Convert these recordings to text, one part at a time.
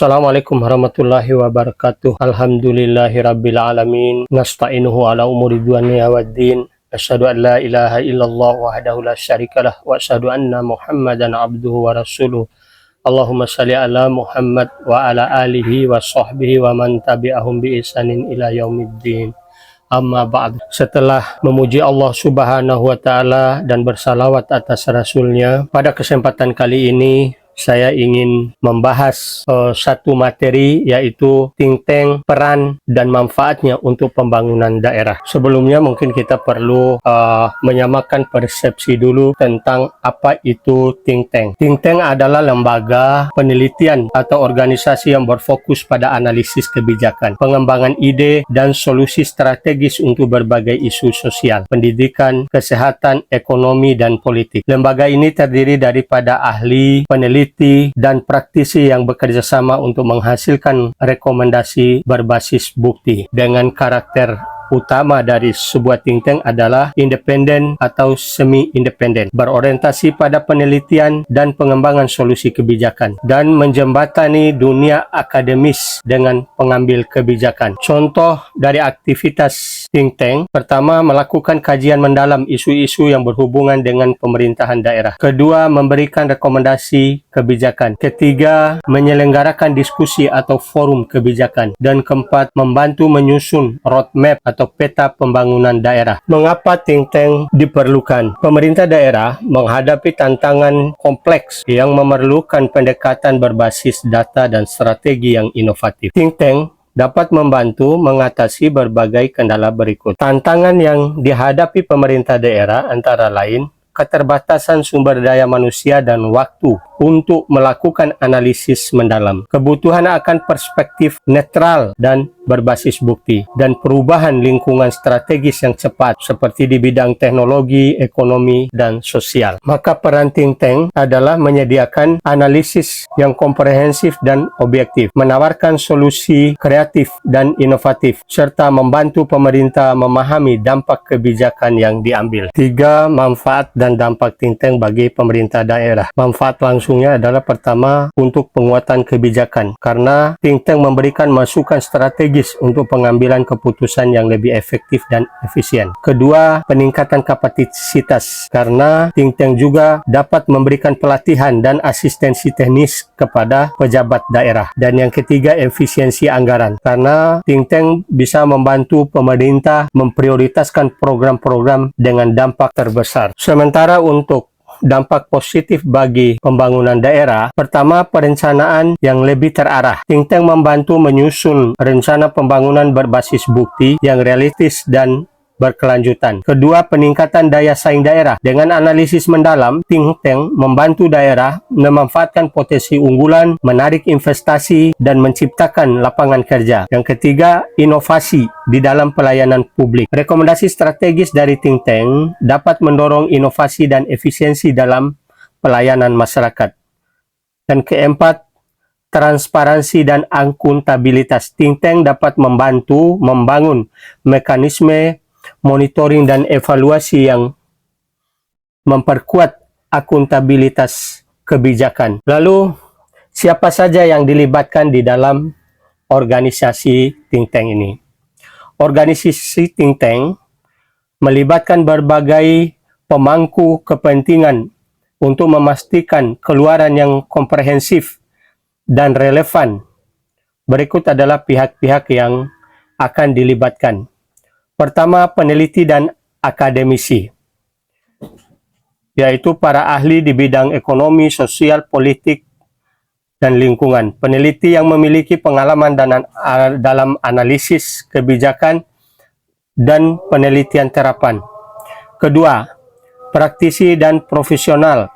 Assalamualaikum warahmatullahi wabarakatuh. Alhamdulillahirabbil alamin. Nasta'inuhu ala umuri dunya waddin. Asyhadu an la ilaha illallah wahdahu la syarikalah wa asyhadu anna Muhammadan abduhu wa rasuluh. Allahumma shalli ala Muhammad wa ala alihi wa sahbihi wa man tabi'ahum bi ihsanin ila yaumiddin. Amma ba'd. Setelah memuji Allah Subhanahu wa taala dan bersalawat atas rasulnya, pada kesempatan kali ini saya ingin membahas satu materi, yaitu think tank, peran dan manfaatnya untuk pembangunan daerah. Sebelumnya mungkin kita perlu menyamakan persepsi dulu tentang apa itu think tank. Think tank adalah lembaga penelitian atau organisasi yang berfokus pada analisis kebijakan, pengembangan ide dan solusi strategis untuk berbagai isu sosial, pendidikan, kesehatan, ekonomi, dan politik. Lembaga ini terdiri daripada ahli, peneliti, dan praktisi yang bekerja sama untuk menghasilkan rekomendasi berbasis bukti. Dengan karakter utama dari sebuah think tank adalah independen atau semi-independen, berorientasi pada penelitian dan pengembangan solusi kebijakan, dan menjembatani dunia akademis dengan pengambil kebijakan. Contoh dari aktivitas think tank: pertama, melakukan kajian mendalam isu-isu yang berhubungan dengan pemerintahan daerah. Kedua, memberikan rekomendasi kebijakan. Ketiga, menyelenggarakan diskusi atau forum kebijakan. Dan keempat, membantu menyusun roadmap atau peta pembangunan daerah. Mengapa think tank diperlukan? Pemerintah daerah menghadapi tantangan kompleks yang memerlukan pendekatan berbasis data dan strategi yang inovatif. Think tank dapat membantu mengatasi berbagai kendala berikut. Tantangan yang dihadapi pemerintah daerah antara lain keterbatasan sumber daya manusia dan waktu untuk melakukan analisis mendalam, kebutuhan akan perspektif netral dan berbasis bukti, dan perubahan lingkungan strategis yang cepat seperti di bidang teknologi, ekonomi, dan sosial. Maka peran think tank adalah menyediakan analisis yang komprehensif dan objektif, menawarkan solusi kreatif dan inovatif, serta membantu pemerintah memahami dampak kebijakan yang diambil. 3. Manfaat dan dampak think tank bagi pemerintah daerah. Manfaat langsungnya adalah: pertama, untuk penguatan kebijakan, karena think tank memberikan masukan strategis untuk pengambilan keputusan yang lebih efektif dan efisien. Kedua, peningkatan kapasitas, karena think tank juga dapat memberikan pelatihan dan asistensi teknis kepada pejabat daerah. Dan yang ketiga, efisiensi anggaran, karena think tank bisa membantu pemerintah memprioritaskan program-program dengan dampak terbesar. Sementara untuk dampak positif bagi pembangunan daerah: pertama, perencanaan yang lebih terarah. Think tank membantu menyusun rencana pembangunan berbasis bukti yang realistis dan berkelanjutan. Kedua, peningkatan daya saing daerah. Dengan analisis mendalam, think tank membantu daerah memanfaatkan potensi unggulan, menarik investasi, dan menciptakan lapangan kerja. Yang ketiga, inovasi di dalam pelayanan publik. Rekomendasi strategis dari think tank dapat mendorong inovasi dan efisiensi dalam pelayanan masyarakat. Dan keempat, transparansi dan akuntabilitas. Think tank dapat membantu membangun mekanisme monitoring dan evaluasi yang memperkuat akuntabilitas kebijakan. Lalu, siapa saja yang dilibatkan di dalam organisasi think tank ini? Organisasi think tank melibatkan berbagai pemangku kepentingan untuk memastikan keluaran yang komprehensif dan relevan. Berikut adalah pihak-pihak yang akan dilibatkan. Pertama, peneliti dan akademisi, yaitu para ahli di bidang ekonomi, sosial, politik, dan lingkungan. Peneliti yang memiliki pengalaman dalam analisis kebijakan dan penelitian terapan. Kedua, praktisi dan profesional,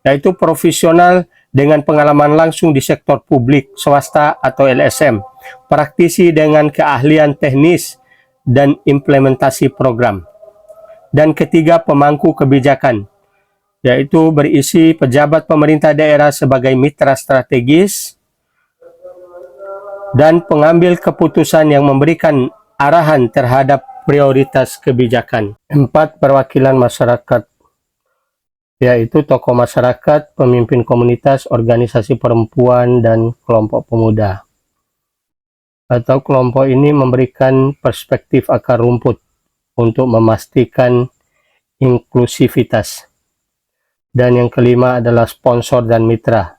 yaitu profesional dengan pengalaman langsung di sektor publik, swasta, atau LSM. Praktisi dengan keahlian teknis dan implementasi program. Dan ketiga, pemangku kebijakan, yaitu berisi pejabat pemerintah daerah sebagai mitra strategis dan pengambil keputusan yang memberikan arahan terhadap prioritas kebijakan. 4. Perwakilan masyarakat, yaitu tokoh masyarakat, pemimpin komunitas, organisasi perempuan, dan kelompok pemuda. Atau kelompok ini memberikan perspektif akar rumput untuk memastikan inklusivitas. Dan yang kelima adalah sponsor dan mitra,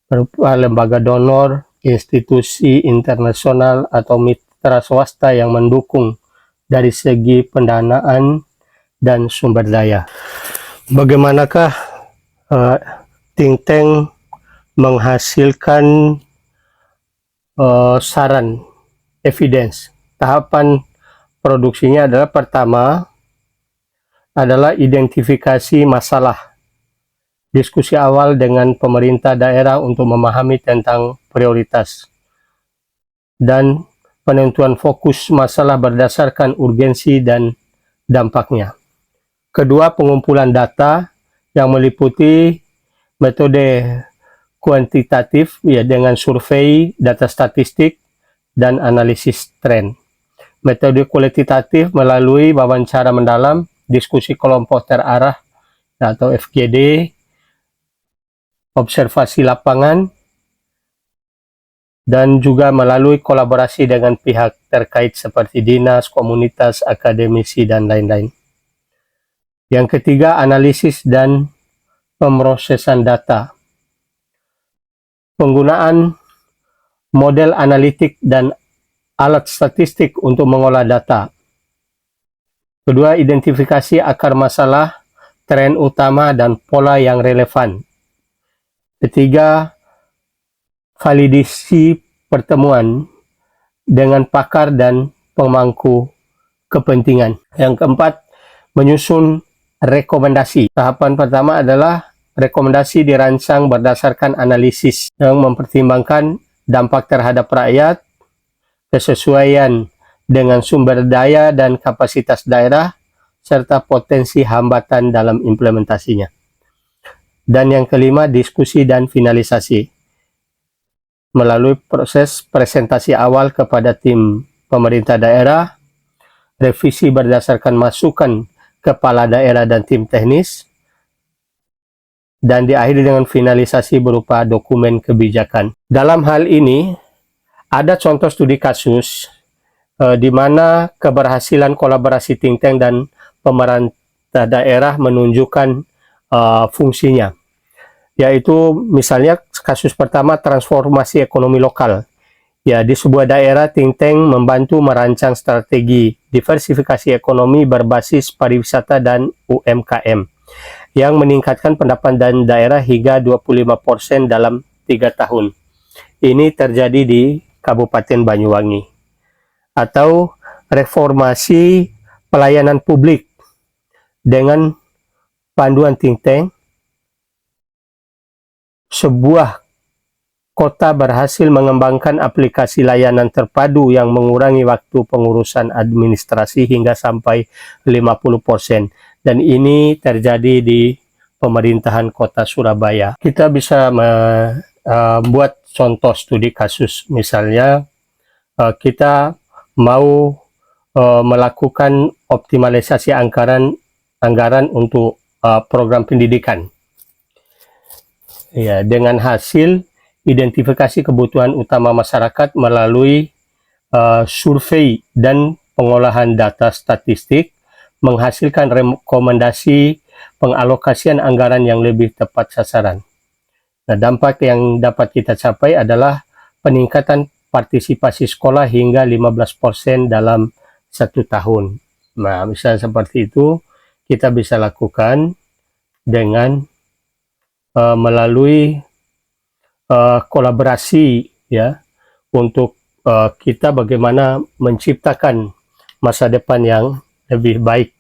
berupa lembaga donor, institusi internasional, atau mitra swasta yang mendukung dari segi pendanaan dan sumber daya. Bagaimanakah think tank menghasilkan saran, evidence? Tahapan produksinya adalah pertama adalah identifikasi masalah, diskusi awal dengan pemerintah daerah untuk memahami tentang prioritas, dan penentuan fokus masalah berdasarkan urgensi dan dampaknya. Kedua, pengumpulan data yang meliputi metode kuantitatif ya dengan survei, data statistik, dan analisis tren. Metode kualitatif melalui wawancara mendalam, diskusi kelompok terarah atau FGD, observasi lapangan, dan juga melalui kolaborasi dengan pihak terkait seperti dinas, komunitas, akademisi, dan lain-lain. Yang ketiga, analisis dan pemrosesan data. Penggunaan model analitik dan alat statistik untuk mengolah data. Kedua, identifikasi akar masalah, tren utama, dan pola yang relevan. Ketiga, validasi pertemuan dengan pakar dan pemangku kepentingan. Yang keempat, menyusun rekomendasi. Tahapan pertama adalah rekomendasi dirancang berdasarkan analisis yang mempertimbangkan dampak terhadap rakyat, kesesuaian dengan sumber daya dan kapasitas daerah, serta potensi hambatan dalam implementasinya. Dan yang kelima, diskusi dan finalisasi. Melalui proses presentasi awal kepada tim pemerintah daerah, revisi berdasarkan masukan kepala daerah dan tim teknis, dan diakhiri dengan finalisasi berupa dokumen kebijakan. Dalam hal ini, ada contoh studi kasus di mana keberhasilan kolaborasi think tank dan pemerintah daerah menunjukkan fungsinya. Yaitu misalnya kasus pertama, transformasi ekonomi lokal. Ya, di sebuah daerah, think tank membantu merancang strategi diversifikasi ekonomi berbasis pariwisata dan UMKM yang meningkatkan pendapatan daerah hingga 25% dalam 3 tahun. Ini terjadi di Kabupaten Banyuwangi. Atau reformasi pelayanan publik dengan panduan think tank, sebuah kota berhasil mengembangkan aplikasi layanan terpadu yang mengurangi waktu pengurusan administrasi hingga sampai 50%. Dan ini terjadi di pemerintahan kota Surabaya. Kita bisa membuat contoh studi kasus. Misalnya, kita mau melakukan optimalisasi anggaran untuk program pendidikan. Ya, dengan hasil identifikasi kebutuhan utama masyarakat melalui survei dan pengolahan data statistik, menghasilkan rekomendasi pengalokasian anggaran yang lebih tepat sasaran. Nah, dampak yang dapat kita capai adalah peningkatan partisipasi sekolah hingga 15% dalam 1 tahun. Nah, misalnya seperti itu, kita bisa lakukan dengan melalui kolaborasi ya untuk kita bagaimana menciptakan masa depan yang lebih baik.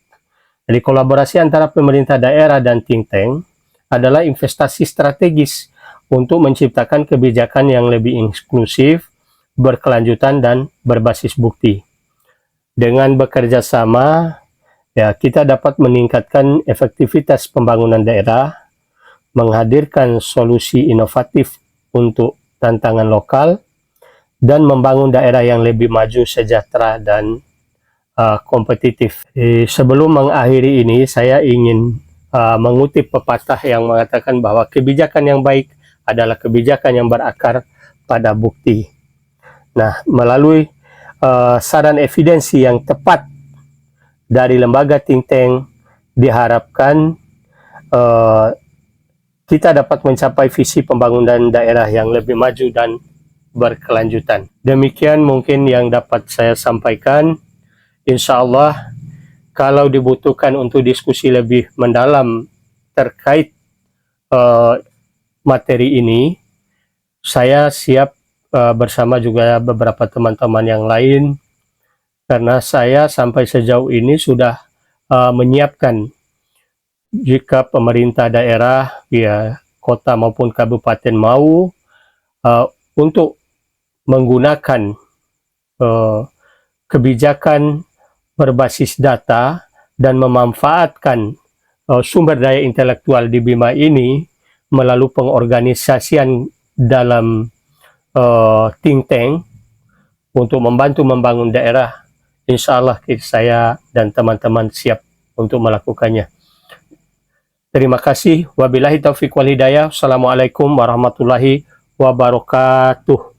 Jadi kolaborasi antara pemerintah daerah dan think tank adalah investasi strategis untuk menciptakan kebijakan yang lebih inklusif, berkelanjutan, dan berbasis bukti. Dengan bekerja sama, ya kita dapat meningkatkan efektivitas pembangunan daerah, menghadirkan solusi inovatif untuk tantangan lokal, dan membangun daerah yang lebih maju, sejahtera, dan kompetitif. Sebelum mengakhiri ini, saya ingin mengutip pepatah yang mengatakan bahwa kebijakan yang baik adalah kebijakan yang berakar pada bukti. Nah, melalui saran evidensi yang tepat dari lembaga think tank, diharapkan kita dapat mencapai visi pembangunan daerah yang lebih maju dan berkelanjutan. Demikian mungkin yang dapat saya sampaikan. Insya Allah, kalau dibutuhkan untuk diskusi lebih mendalam terkait materi ini, saya siap bersama juga beberapa teman-teman yang lain, karena saya sampai sejauh ini sudah menyiapkan jika pemerintah daerah, ya kota maupun kabupaten mau untuk menggunakan kebijakan berbasis data dan memanfaatkan sumber daya intelektual di Bima ini melalui pengorganisasian dalam think tank untuk membantu membangun daerah. Insya Allah saya dan teman-teman siap untuk melakukannya. Terima kasih. Wabillahi taufiq wal hidayah. Assalamualaikum warahmatullahi wabarakatuh.